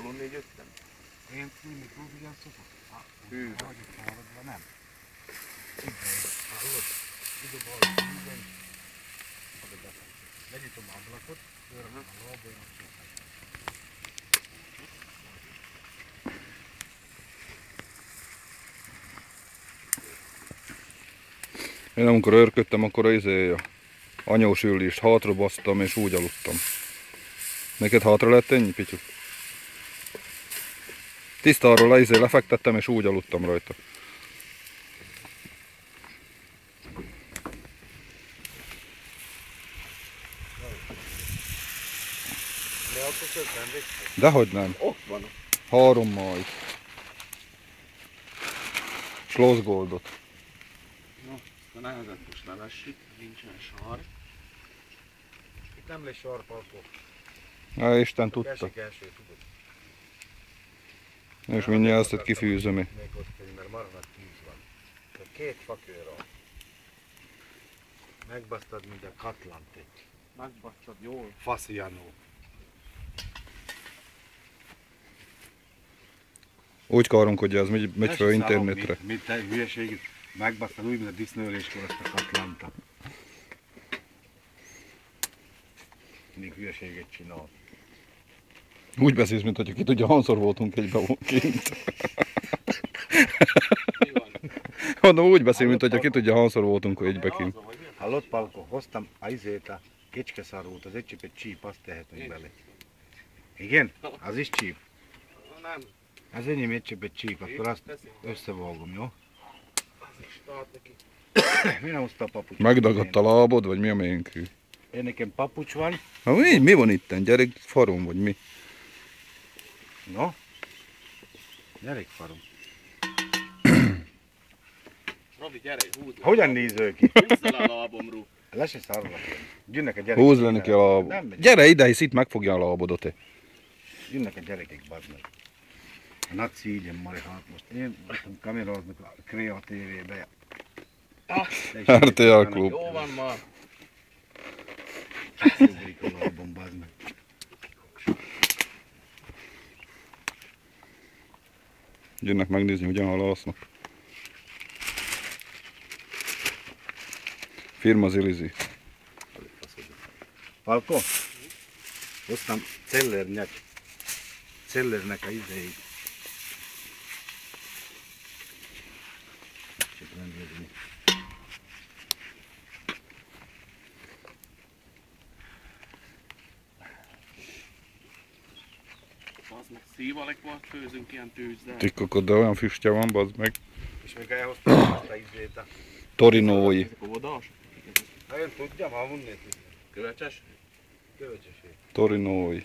aludni jöttem? Én mindig úgy ugyan szokott. Hű. Vagyok maradva, nem. Hallod? Idobál a hűben. Megnyitom a ablakot, őröm a labban, Én amikor örködtem, akkor a anyós ülést hátra basztam és úgy aludtam. Neked hátra lett ennyi, Pityu? Tiszta arról lefektettem és úgy aludtam rajta. Ne akkor közben vissza. Dehogy nem. Ott van. 3 majd. Schlossgoldot. A nehezet most levessük, nincsen sar. itt nem lesz sarpalkó. Na, Isten tudta. Esik első, tudod. És mindjárt ezt kifűzöm. Még ott egy, mert marad 10 van. De 2 fakőr van. Megbasztad, mint a Katlantit. Megbasztad jól. Faszianó. Úgy karunk, ez megy fel internetre. Mit te hülyeségét? Megbasztad úgy, mint a disznőléskor azt a Katlanta. Mindig hülyeséget csinál. Úgy beszélsz, mint hogy ki tudja, hányszor voltunk egyben kint. Mondom, úgy beszél, mint hogy ki tudja, hányszor voltunk egyben kint. Hallott, Palko, hoztam a izét, a kecskeszarvút, az egy csíp, azt tehetünk bele. Igen? Az is csíp. Nem. Az enyém egy csíp, akkor azt összevágom, jó? Az is tart neki. Mi nem hozta a papucs? Megdagadt a lábod, vagy mi a ménkű? Én nekem papucs van. Ha mi van itten? Gyerek farom, vagy mi? No? Gyerekfarom. Robi, gyere, húzd le. Hogyan néző ki? Húzd le a lábomról. Le se szarlak én. Gyűnnek a gyerekek. Húzd le neki a lábod. Nem megy. Gyere ide, hisz itt megfogja a lábodot, te. Jönnek a gyerekek, bazd meg. A nagy szígyem marihát most. Én voltam kameráznak a Krea TV-be. RTL Klub. Jó van ma. Szugrik a lábom, bazd meg. Jönnek megnézni, hogyan halásznak. Firma Zilizi. Palko, hoztam cellernek. Cellernek a izéig. Csak rendőzni. Az meg szívalekvart főzünk ilyen tűzzel. Tikkokod, de olyan füstje van, bazd meg. És még elhoztam azt a izét a... Torinói. Ezek a vadás? Ha én tudjam, ha vunnét. Kövecses? Kövöcsöség. Torinói.